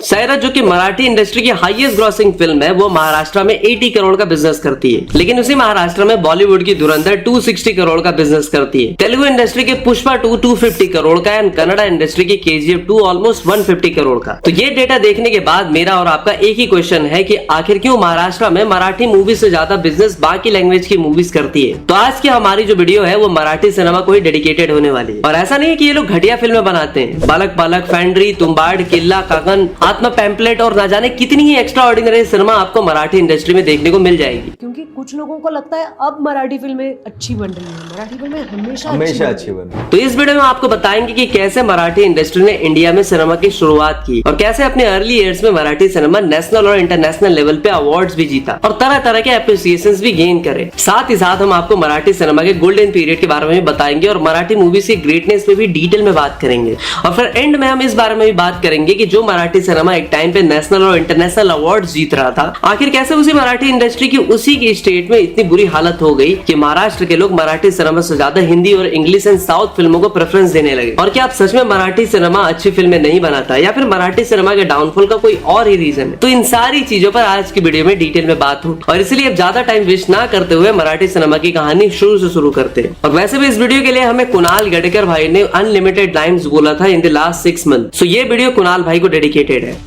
सैराट जो कि मराठी इंडस्ट्री की हाईएस्ट ग्रॉसिंग फिल्म है, वो महाराष्ट्र में 80 करोड़ का बिजनेस करती है। लेकिन उसी महाराष्ट्र में बॉलीवुड की धुरंधर 260 करोड़ का बिजनेस करती है। तेलुगु इंडस्ट्री के पुष्पा 2 250 करोड़ का एंड कन्नड़ा इंडस्ट्री की KGF 2 ऑलमोस्ट 150 करोड़ का। तो ये डेटा देखने के बाद मेरा और आपका एक ही क्वेश्चन है कि आखिर क्यों महाराष्ट्र में मराठी मूवी से ज्यादा बिजनेस बाकी लैंग्वेज की मूवीज करती है। तो आज की हमारी जो वीडियो है वो मराठी सिनेमा को ही डेडिकेटेड होने वाली है। और ऐसा नहीं है कि ये लोग घटिया फिल्में बनाते हैं। बालक बालक, फैंड्री, तुम्बाड़, किल्ला, कागन, आत्मा पैम्पलेट और ना जाने कितनी ही एक्स्ट्रा ऑर्डिनरी सिनेमा आपको मराठी इंडस्ट्री में देखने को मिल जाएगी। क्योंकि कुछ लोगों को लगता है अब मराठी फिल्में अच्छी बन रही हैं, मराठी फिल्में हमेशा अच्छी बन रही हैं। तो इस वीडियो में आपको बताएंगे कि कैसे मराठी इंडस्ट्री ने इंडिया में सिनेमा की शुरुआत की और कैसे अपने अर्ली ईयर्स में मराठी सिनेमा नेशनल और इंटरनेशनल लेवल पे अवार्ड्स भी जीता और तरह तरह के एप्रिसिएशंस भी गेन करे। साथ ही साथ हम आपको मराठी सिनेमा के गोल्डन पीरियड के बारे में भी बताएंगे और मराठी मूवीज की ग्रेटनेस पे भी डिटेल में बात करेंगे। और फिर एंड में हम इस बारे में भी बात करेंगे कि जो मराठी सिनेमा एक टाइम पे नेशनल और इंटरनेशनल अवार्ड जीत रहा था, आखिर कैसे उसी मराठी इंडस्ट्री की उसी की स्टेट में इतनी बुरी हालत हो गई कि महाराष्ट्र के लोग मराठी सिनेमा से ज्यादा हिंदी और इंग्लिश एंड साउथ फिल्मों को प्रेफरेंस देने लगे। और क्या आप सच में मराठी सिनेमा अच्छी फिल्में नहीं बनाता या फिर मराठी सिनेमा के डाउनफॉल का कोई और ही रीजन है? तो इन सारी चीजों पर आज की वीडियो में डिटेल में बात होगी और इसलिए अब ज्यादा टाइम वेस्ट ना करते हुए मराठी सिनेमा की कहानी शुरू से शुरू करते हैं। और वैसे भी इस वीडियो के लिए हमें कुणाल गडेकर भाई ने अनलिमिटेड लाइन्स बोला था इन द लास्ट 6 मंथ। सो ये वीडियो कुणाल भाई को डेडिकेटेड है।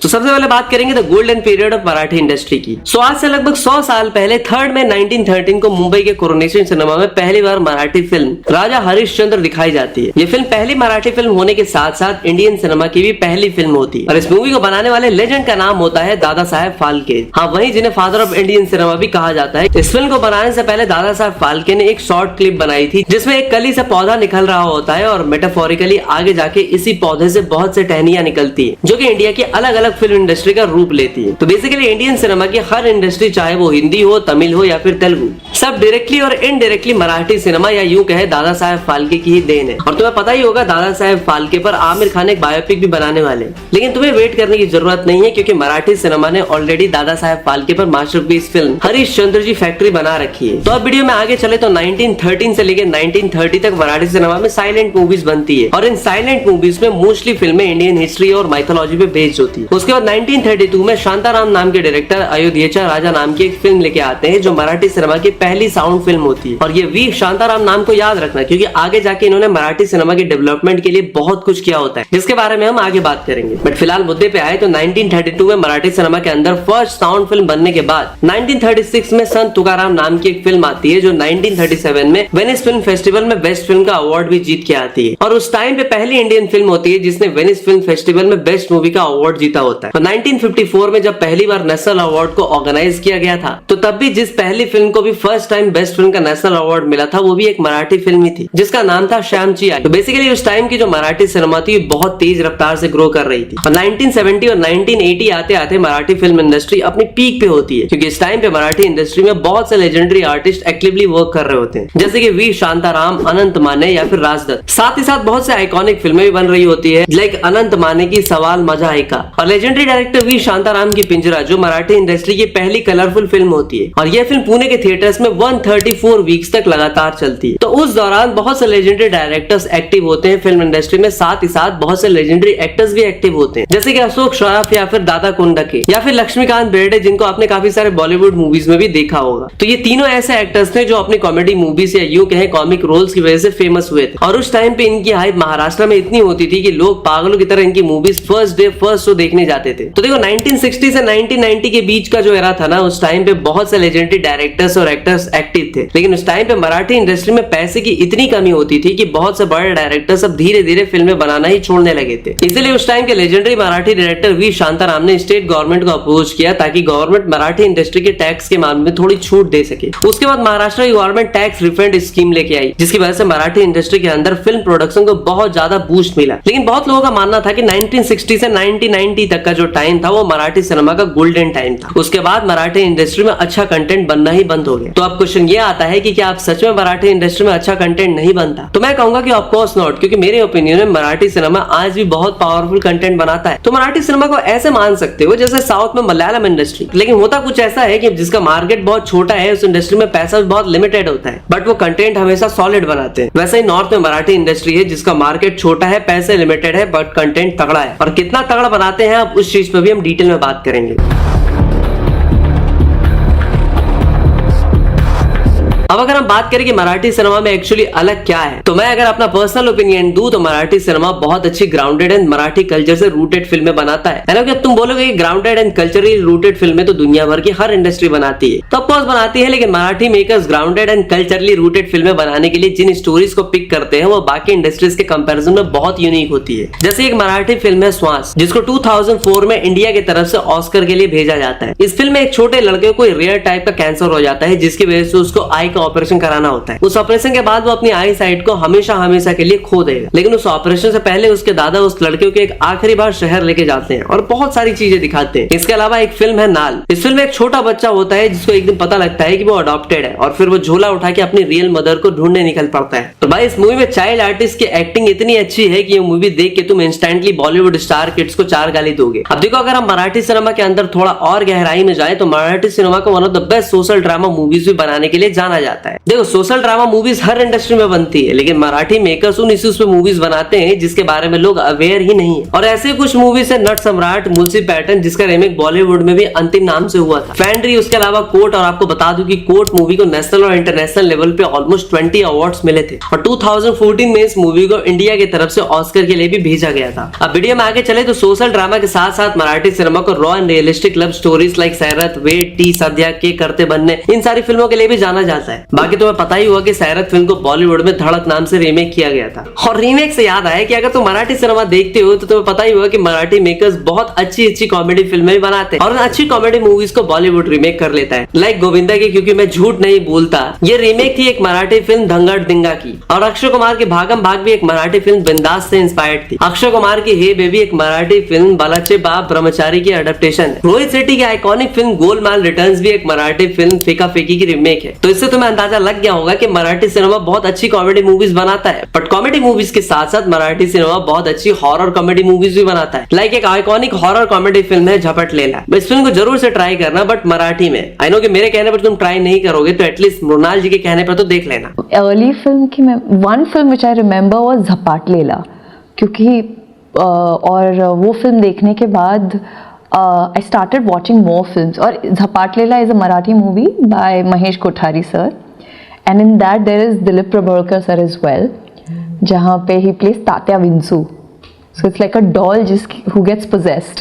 तो सबसे पहले बात करेंगे the golden period of Marathi industry की। सो आज से लगभग 100 साल पहले 3 मई 1913 को मुंबई के कोरोनेशन सिनेमा में पहली बार मराठी फिल्म राजा हरिश्चंद्र दिखाई जाती है। ये फिल्म पहली मराठी फिल्म होने के साथ साथ इंडियन सिनेमा की भी पहली फिल्म होती है और इस मूवी को बनाने वाले लेजेंड का नाम होता है दादा साहेब फाल्के। हाँ, वही जिन्हें फादर ऑफ इंडियन सिनेमा भी कहा जाता है। इस फिल्म को बनाने से पहले दादा साहेब फाल्के ने एक शॉर्ट क्लिप बनाई थी जिसमें एक कली से पौधा निकल रहा होता है और मेटाफोरिकली आगे जाके इसी पौधे से बहुत से टहनियां निकलती है जो कि इंडिया की अलग अलग फिल्म इंडस्ट्री का रूप लेती है। तो बेसिकली इंडियन सिनेमा की हर इंडस्ट्री, चाहे वो हिंदी हो, तमिल हो या फिर तेलुगु, सब डायरेक्टली और इनडायरेक्टली मराठी सिनेमा या यूं कहे दादा साहेब फाल्के की ही देन है। और तुम्हें पता ही होगा दादा साहेब फाल्के पर आमिर खान एक बायोपिक भी बनाने वाले, लेकिन तुम्हें वेट करने की जरूरत नहीं है क्योंकि मराठी सिनेमा ने ऑलरेडी दादा साहेब फाल्के पर masterpiece film Harishchandra ji factory बना रखी है। तो अब वीडियो में आगे चले तो 1913 से लेकर 1930 तक मराठी सिनेमा में साइलेंट मूवीज बनती है और इन साइलेंट मूवीज में मोस्टली फिल्में इंडियन हिस्ट्री और माइथोलॉजी पे बेस्ड होती है। उसके बाद 1932 में शांताराम नाम के डायरेक्टर अयोध्येचा राजा नाम की एक फिल्म लेके आते हैं जो मराठी सिनेमा की पहली साउंड फिल्म होती है। और ये वी शांताराम नाम को याद रखना क्योंकि आगे जाके इन्होंने मराठी सिनेमा के डेवलपमेंट के लिए बहुत कुछ किया होता है जिसके बारे में हम आगे बात करेंगे। बट फिलहाल मुद्दे पे आए तो 1932 में मराठी सिनेमा के अंदर फर्स्ट साउंड फिल्म बनने के बाद 1936 में संत तुकाराम नाम की एक फिल्म आती है जो 1937 में वेनिस फिल्म फेस्टिवल में बेस्ट फिल्म का अवार्ड भी जीत के आती है। और उस टाइम पे पहली इंडियन फिल्म होती है जिसने वेनिस फिल्म फेस्टिवल में बेस्ट मूवी का अवार्ड जीता होता है। 1954 में जब पहली बार नेशनल अवार्ड को ऑर्गेनाइज किया गया था तो तब भी जिस पहली फिल्म को भी फर्स्ट टाइम बेस्ट फिल्म का नेशनल अवार्ड मिला था वो भी एक मराठी फिल्म ही थी जिसका नाम था श्यामची आई। तो बेसिकली उस टाइम की जो मराठी सिनेमा थी बहुत तेज रफ्तार से ग्रो कर रही थी और 1970 और 1980 आते आते मराठी फिल्म इंडस्ट्री अपनी पीक पे होती है क्योंकि इस टाइम पे मराठी इंडस्ट्री में बहुत से लेजेंडरी आर्टिस्ट एक्टिवली वर्क कर रहे होते हैं जैसे कि वी शांताराम, अनंत माने या फिर राजदत्त। साथ ही साथ बहुत से आइकॉनिक फिल्में भी बन रही होती है लाइक अनंत माने की सवाल मजा आई का और लेजेंडरी डायरेक्टर वी शांताराम की पिंजरा जो मराठी इंडस्ट्री की पहली कलरफुल फिल्म होती है और यह फिल्म पुणे के थिएटर्स में 134 वीक्स तक लगातार चलती है। तो उस दौरान बहुत से लेजेंडरी डायरेक्टर्स एक्टिव होते हैं फिल्म इंडस्ट्री में, साथ ही साथ बहुत से लेजेंडरी एक्टर्स भी एक्टिव होते हैं जैसे कि अशोक श्रॉफ या फिर दादा कुंडके या फिर लक्ष्मीकांत बेर्डे जिनको आपने काफी सारे बॉलीवुड मूवीज में भी देखा होगा। तो ये तीनों ऐसे एक्टर्स थे जो अपनी कॉमेडी मूवीज या यूं कहें कॉमिक रोल्स की वजह से फेमस हुए थे और उस टाइम पे इनकी हाइप महाराष्ट्र में इतनी होती थी कि लोग पागलों की तरह इनकी movies first day first show देखने जाते थे। तो देखो 1960 से 1990 के बीच का जो एरा था ना, उस टाइम पे बहुत से लेजेंडरी डायरेक्टर्स और एक्टर्स एक्टिव थे, लेकिन उस टाइम पे मराठी इंडस्ट्री में पैसे की इतनी कमी होती थी कि बहुत से बड़े डायरेक्टर्स अब धीरे धीरे फिल्में बनाना ही छोड़ने लगे थे। इसलिए उस टाइम के लेजेंडरी मराठी डायरेक्टर वी शांताराम ने स्टेट गवर्नमेंट को अप्रोच किया ताकि गवर्नमेंट मराठी इंडस्ट्री के टैक्स के मामले में थोड़ी छूट दे सके। उसके बाद महाराष्ट्र की गवर्नमेंट टैक्स रिफंड स्कीम लेके आई जिसकी वजह से मराठी इंडस्ट्री के अंदर फिल्म प्रोडक्शन को बहुत ज्यादा बूस्ट मिला। लेकिन बहुत लोगों का मानना था कि 1960 से 1990 तक का जो टाइम था वो मराठी सिनेमा का गोल्डन टाइम था। उसके बाद मराठी इंडस्ट्री में अच्छा कंटेंट बनना ही बंद हो गया। तो अब क्वेश्चन ये आता है कि क्या आप सच में मराठी इंडस्ट्री में अच्छा कंटेंट नहीं बनता? तो मैं कहूंगा कि ऑफ कोर्स नॉट, क्योंकि मेरे ओपिनियन में मराठी सिनेमा आज भी बहुत पावरफुल कंटेंट बनाता है। तो मराठी सिनेमा को ऐसे मान सकते हो जैसे साउथ में मलयालम इंडस्ट्री। लेकिन होता कुछ ऐसा है कि जिसका मार्केट बहुत छोटा है, उस इंडस्ट्री में पैसा भी बहुत लिमिटेड होता है, बट वो कंटेंट हमेशा सॉलिड बनाते हैं। वैसे ही नॉर्थ में मराठी इंडस्ट्री है जिसका मार्केट छोटा है, पैसे लिमिटेड है, बट कंटेंट तगड़ा है। और कितना तगड़ा बनाते हैं अब उस चीज पर भी हम डिटेल में बात करेंगे। अब अगर हम बात करें कि मराठी सिनेमा में एक्चुअली अलग क्या है, तो मैं अगर अपना पर्सनल ओपिनियन दूं तो मराठी सिनेमा बहुत अच्छी ग्राउंडेड एंड मराठी कल्चर से रूटेड फिल्में बनाता है ना। कि तुम बोलोगे ग्राउंडेड एंड कल्चरली रूटेड फिल्में तो दुनिया भर की हर इंडस्ट्री बनाती है, तो ऑफकोर्स बनाती है, लेकिन Marathi makers grounded and culturally rooted फिल्में बनाने के लिए जिन स्टोरीज को पिक करते हैं वो बाकी इंडस्ट्रीज के कंपेरिजन में बहुत यूनिक होती है। जैसे एक मराठी फिल्म है श्वास, जिसको 2004 में इंडिया की तरफ से ऑस्कर के लिए भेजा जाता है। इस फिल्म में एक छोटे लड़के को रेयर टाइप का कैंसर हो जाता है, जिसकी वजह से उसको आई का ऑपरेशन कराना होता है। उस ऑपरेशन के बाद वो अपनी आई साइट को हमेशा हमेशा के लिए खो देगा। लेकिन उस ऑपरेशन से पहले उसके दादा उस लड़के को एक आखिरी बार शहर लेके जाते हैं और बहुत सारी चीजें दिखाते हैं। इसके अलावा एक फिल्म है नाल। इस फिल्म में एक छोटा बच्चा होता है जिसको एक दिन पता लगता है कि वो अडॉप्टेड है, और फिर वो झोला उठा के अपनी रियल मदर को ढूंढने निकल पड़ता है। तो भाई इस मूवी में चाइल्ड आर्टिस्ट की एक्टिंग इतनी अच्छी है कि ये मूवी देख के तुम इंस्टेंटली बॉलीवुड स्टार किड्स को 4 गाली दोगे। अब देखो, अगर हम मराठी सिनेमा के अंदर थोड़ा और गहराई में जाए तो मराठी सिनेमा को one of the best social drama movies भी बनाने के लिए जाना जाता है। देखो, सोशल ड्रामा मूवीज हर इंडस्ट्री में बनती है, लेकिन मराठी मेकर्स उन इश्यूज पे मूवीज बनाते हैं जिसके बारे में लोग अवेयर ही नहीं है। और ऐसे कुछ मूवीज है नट सम्राट, मुंशी पैटर्न, जिसका रीमेक बॉलीवुड में भी अंतिम नाम से हुआ था, फैंड्री, उसके अलावा कोर्ट। और आपको बता दूं कि कोर्ट मूवी को नेशनल और इंटरनेशनल लेवल पे ऑलमोस्ट 20 अवार्ड्स मिले थे। और 2014 में इस मूवी को इंडिया की तरफ से ऑस्कर के लिए भी भेजा गया था। अब वीडियो में आगे चले तो सोशल ड्रामा के साथ साथ मराठी सिनेमा को raw and realistic love stories like Sairat, वेट, टी, सद्या, के करते बनने, इन सारी फिल्मों के लिए भी जाना जाता है। बाकी तुम्हें पता ही हुआ कि सैरत फिल्म को बॉलीवुड में धड़क नाम से रीमेक किया गया था। और रीमेक से याद आया कि अगर तुम मराठी सिनेमा देखते हो तो तुम्हें पता ही होगा कि मराठी मेकर्स बहुत अच्छी अच्छी कॉमेडी फिल्में भी बनाते हैं, और उन अच्छी कॉमेडी मूवीज को बॉलीवुड रीमेक कर लेता है। लाइक गोविंदा की क्योंकि मैं झूठ नहीं बोलता, ये रीमेक थी एक मराठी फिल्म धंगड़ दिंगा की। और अक्षय कुमार की भागम भाग भी एक मराठी फिल्म बिंदास से इंस्पायर्ड थी। अक्षय कुमार की हे बेबी एक मराठी फिल्म बालाचे बाप ब्रह्मचारी की एडेप्टेशन है। रोहित शेट्टी की आइकॉनिक फिल्म गोलमाल रिटर्न्स भी एक मराठी फिल्म फेका फेकी की रीमेक है। तो इससे तुम्हें अंदाजा लग गया होगा कि मराठी सिनेमा बहुत अच्छी कॉमेडी मूवीज बनाता है, बट कॉमेडी मूवीज के साथ साथ मराठी सिनेमा बहुत अच्छी हॉरर कॉमेडी मूवीज भी बनाता है। लाइक एक आइकॉनिक हॉरर कॉमेडी फिल्म है झपट लेला। इस फिल्म को जरूर से ट्राई करना, बट मराठी में। आई नो कि मेरे कहने पर तुम ट्राई नहीं करोगे, तो एटलीस्ट मृणाल जी के कहने पर तो देख लेना। अर्ली फिल्म की मैं one film which I remember was Zapatlela, क्योंकि और वो फिल्म देखने के बाद I started watching more films. और झपाट लेला is a Marathi movie by Mahesh Kothari sir, and in that there is Dilip Prabhakar sir as well, जहाँ पे he plays Tatya विंसू. So it's like a doll who gets possessed.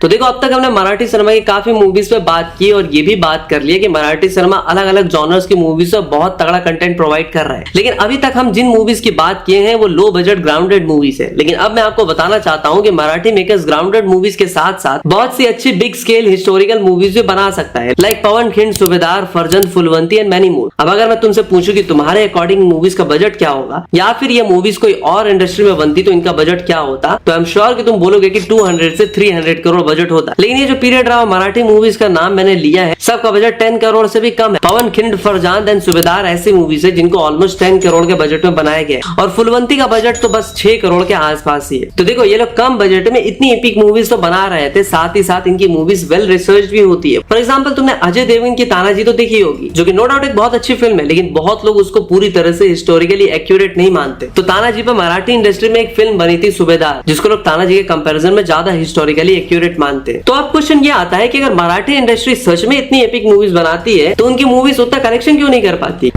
तो देखो, अब तक हमने Marathi cinema की काफी मूवीज पे बात की और ये भी बात कर ली है कि मराठी सिनेमा अलग अलग जॉनर्स की मूवीज से बहुत तगड़ा कंटेंट प्रोवाइड कर रहा है। लेकिन अभी तक हम जिन मूवीज की बात किए हैं वो लो बजट ग्राउंडेड मूवीज है। लेकिन अब मैं आपको बताना चाहता हूँ कि मराठी मेकर्स ग्राउंडेड मूवीज के साथ साथ बहुत सी अच्छी बिग स्केल हिस्टोरिकल मूवीज भी बना सकता है, लाइक पवन खिंड, सूबेदार, फरजंद, फुलवंती एंड मैनी मोर। अब अगर मैं तुमसे पूछूं कि तुम्हारे अकॉर्डिंग मूवीज का बजट क्या होगा, या फिर ये मूवीज कोई और इंडस्ट्री में बनती तो इनका बजट क्या होता, तो आई एम श्योर कि तुम बोलोगे कि 200 से 300 करोड़ बजट होता। लेकिन ये जो पीरियड रहा मराठी मूवीज का नाम मैंने लिया है, सबका बजट 10 करोड़ से भी कम है। पवन खिंड, फरजान एंड सूबेदार ऐसी मूवीज है जिनको ऑलमोस्ट 10 करोड़ के बजट में बनाया गया है, और फुलवंती का बजट तो बस 6 करोड़ के आसपास ही है। तो देखो, ये लोग कम बजट में इतनी एपिक मूवीज तो बना रहे थे, साथ ही साथ इनकी मूवीज वेल रिसर्च भी होती है। फॉर एग्जाम्पल, तुमने अजय देवगन की तानाजी तो देखी होगी, जो कि नो डाउट एक बहुत अच्छी फिल्म है, लेकिन बहुत लोग उसको पूरी तरह से हिस्टोरिकली एक्यूरेट नहीं मानते। तो तानाजी पर मराठी इंडस्ट्री में एक फिल्म बनी थी सूबेदार, जिसको लोग तानाजी के कंपैरिजन में ज्यादा हिस्टोरिकली एक्यूरेट मानते हैं। तो अब क्वेश्चन ये आता है कि अगर मराठी इंडस्ट्री सच में इतनी एपिक मूवीज बनाती है तो उनकी मूवीज उतना कलेक्शन क्यों नहीं कर पाती?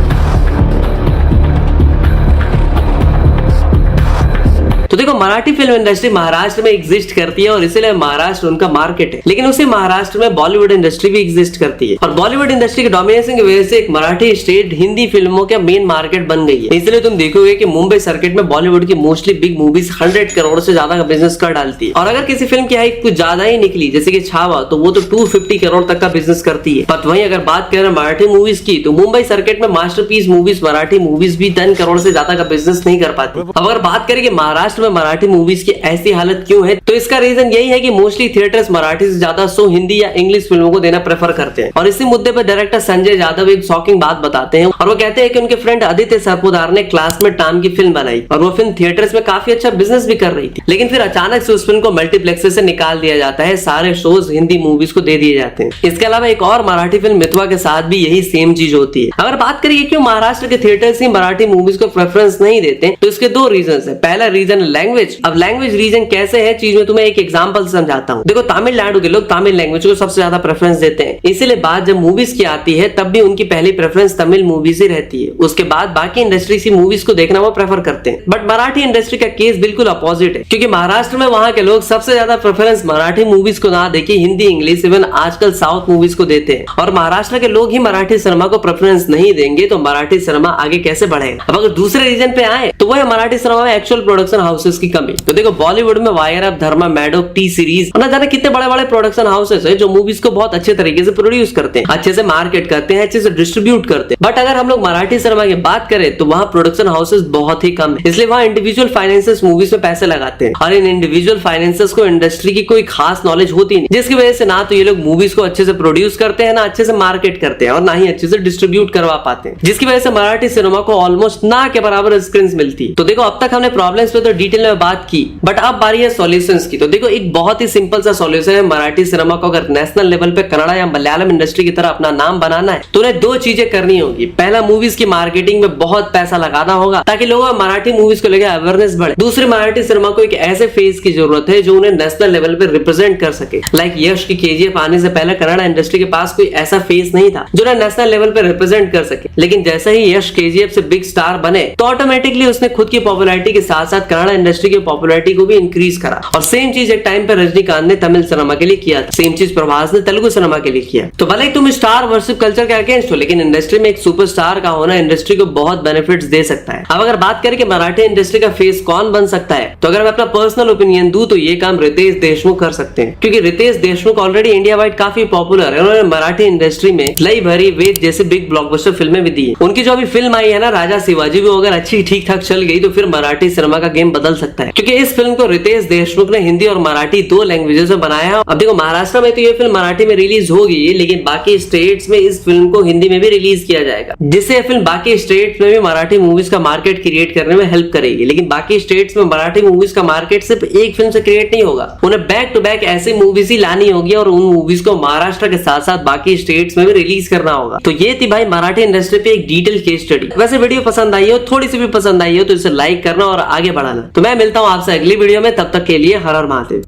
तो देखो, मराठी फिल्म इंडस्ट्री महाराष्ट्र में एग्जिस्ट करती है और इसीलिए महाराष्ट्र उनका मार्केट है। लेकिन उसी महाराष्ट्र में बॉलीवुड इंडस्ट्री भी एग्जिस्ट करती है, और बॉलीवुड इंडस्ट्री के डोमिनेशन की वजह से एक मराठी स्टेट हिंदी फिल्मों का मेन मार्केट बन गई है। इसलिए तुम देखोगे कि मुंबई सर्किट में बॉलीवुड की मोस्टली बिग मूवीज 100 करोड़ से ज्यादा का बिजनेस कर डालती है। और अगर किसी फिल्म की हाइप कुछ ज्यादा ही निकली, जैसे कि छावा, तो वो तो 250 करोड़ तक का बिजनेस करती है। पर वहीं अगर बात करें मराठी मूवीज की, तो मुंबई सर्किट में मास्टरपीस मूवीज, मराठी मूवीज भी 10 करोड़ से ज्यादा का बिजनेस नहीं कर पाती। अब अगर बात करें कि महाराष्ट्र में मराठी मूवीज की ऐसी हालत क्यों है, तो इसका रीजन यही है कि मोस्टली थिएटर्स मराठी से ज्यादा शो हिंदी या इंग्लिश फिल्मों को देना प्रेफर करते हैं। और इसी मुद्दे पर डायरेक्टर संजय यादव एक शॉकिंग बात बताते हैं और वो कहते हैं कि उनके फ्रेंड आदित्य सरपोदार ने क्लासमेट नाम की फिल्म बनाई और वो फिल्म थिएटर्स में काफी अच्छा बिजनेस भी कर रही थी, लेकिन फिर अचानक से उस फिल्म को मल्टीप्लेक्सेस से निकाल दिया जाता है, सारे शोज हिंदी मूवीज को दे दिए जाते हैं। इसके अलावा एक और मराठी फिल्म मितवा के साथ भी यही सेम चीज होती है। अगर बात करिए क्यों महाराष्ट्र के थिएटर्स ही मराठी मूवीज को प्रेफरेंस नहीं देते, तो इसके दो रीजन है। पहला रीजन लैंग्वेज। अब लैंग्वेज रीजन कैसे है चीज में तुम्हें एक एग्जांपल समझाता हूँ। देखो, तमिलनाडु के लोग तमिल लैंग्वेज को सबसे ज्यादा प्रेफरेंस देते हैं, इसीलिए बात जब मूवीज की आती है तब भी उनकी पहली प्रेफरेंस तमिल मूवीज ही रहती है। उसके बाद बाकी इंडस्ट्री की मूवीज को देखना वो प्रेफर करते हैं। बट मराठी इंडस्ट्री का केस बिल्कुल अपोजिट है, क्योंकि महाराष्ट्र में वहां के लोग सबसे ज्यादा प्रेफरेंस मराठी मूवीज को ना देके हिंदी, इंग्लिश, इवन आजकल साउथ मूवीज को देते हैं। और महाराष्ट्र के लोग ही मराठी सिनेमा को प्रेफरेंस नहीं देंगे तो मराठी सिनेमा आगे कैसे बढ़ेगा। अब अगर दूसरे रीजन पे आए तो वो है मराठी सिनेमा में एक्चुअल प्रोडक्शन हाउसेस की कमी। तो देखो, बॉलीवुड में वायर अप, धर्मा, मैडोक, टी सीरीज, ना जाने कितने बड़े बड़े प्रोडक्शन हाउसेस है जो मूवीज को बहुत अच्छे तरीके से प्रोड्यूस करते हैं, अच्छे से मार्केट करते हैं, अच्छे से डिस्ट्रीब्यूट करते हैं। बट अगर हम लोग मराठी सिनेमा की बात करें तो वहाँ प्रोडक्शन हाउसेस बहुत ही कम है, इसलिए वहाँ इंडिविजुअल फाइनेंसेस मूवीज में पैसे लगाते हैं और इन इंडिविजुअल फाइनेंसेस को इंडस्ट्री की कोई खास नॉलेज होती नहीं, जिसकी वजह से ना तो ये लोग मूवीज को अच्छे से प्रोड्यूस करते हैं, ना अच्छे से मार्केट करते हैं और ना ही अच्छे से डिस्ट्रीब्यूट करवा पाते हैं, जिसकी वजह से मराठी सिनेमा को ऑलमोस्ट ना के बराबर स्क्रीन मिलती है। तो देखो, अब तक हमने प्रॉब्लम्स पे तो डिटेल में बात की, बट अब बारी है सॉल्यूशंस की। तो देखो, एक बहुत ही सिंपल सा सॉल्यूशन है मराठी सिनेमा को अगर नेशनल लेवल पे कन्नड़ा या मलयालम इंडस्ट्री की तरह अपना नाम बनाना है तो उन्हें दो चीजें करनी होगी। पहला, मूवीज की मार्केटिंग में बहुत पैसा लगाना होगा ताकि लोगों में मराठी मूवीज को लेकर अवेयरनेस बढ़े। दूसरी, मराठी सिनेमा को एक ऐसे फेस की जरूरत है जो उन्हें नेशनल लेवल पे रिप्रेजेंट कर सके। लाइक यश की केजीएफ आने से पहले कन्नड़ा इंडस्ट्री के पास कोई ऐसा फेस नहीं था जो उन्हें नेशनल लेवल पे रिप्रेजेंट कर सके, लेकिन जैसे ही यश केजीएफ से बिग स्टार बने तो ऑटोमेटिकली उसने खुद की पॉपुलैरिटी के साथ साथ कन्नड़ा इंडस्ट्री की पॉपुलैरिटी को भी इंक्रीज करा। और सेम चीज एक टाइम पे रजनीकांत ने तमिल सिनेमा के लिए किया था, सेम चीज प्रभास ने तेलुगु सिनेमा के लिए किया। तो भले ही तुम स्टार वर्शिप कल्चर के अगेंस्ट हो, लेकिन इंडस्ट्री में एक सुपरस्टार का होना इंडस्ट्री को बहुत बेनिफिट्स दे सकता है। अब अगर बात करें कि मराठी इंडस्ट्री का फेस कौन बन सकता है, तो अगर मैं अपना पर्सनल ओपिनियन दूं तो ये काम रितेश देशमुख कर सकते हैं, क्योंकि Ritesh Deshmukh already India wide काफी पॉपुलर है। उन्होंने मराठी इंडस्ट्री में लई भरी, वेद जैसे बिग ब्लॉकबस्टर फिल्में भी दी है। उनकी जो अभी फिल्म आई है ना राजा शिवाजी, वो अगर अच्छी ठीक ठाक चल गई तो फिर मराठी सिनेमा का गेम बदल सकता है, क्योंकि इस फिल्म को रितेश देशमुख ने हिंदी और मराठी दो लैंग्वेजेस में बनाया है। अब देखो, महाराष्ट्र में तो ये फिल्म मराठी में रिलीज होगी, लेकिन बाकी स्टेट्स में इस फिल्म को हिंदी में भी रिलीज किया जाएगा, जिससे फिल्म बाकी स्टेट्स में भी मराठी मूवीज का मार्केट क्रिएट करने में हेल्प करेगी। लेकिन बाकी स्टेट्स में मराठी मूवीज का मार्केट सिर्फ एक फिल्म से क्रिएट नहीं होगा, उन्हें बैक टू बैक ऐसी मूवीज ही लानी होगी और उन मूवीज को महाराष्ट्र के साथ साथ बाकी स्टेट्स में भी रिलीज करना होगा। तो ये थी भाई मराठी इंडस्ट्री पे एक डिटेल केस स्टडी। वैसे वीडियो पसंद आई हो, थोड़ी सी भी पसंद आई हो तो इसे लाइक करना और आगे बढ़ाना। तो मैं मिलता हूँ आपसे अगली वीडियो में, तब तक के लिए हर हर महादेव।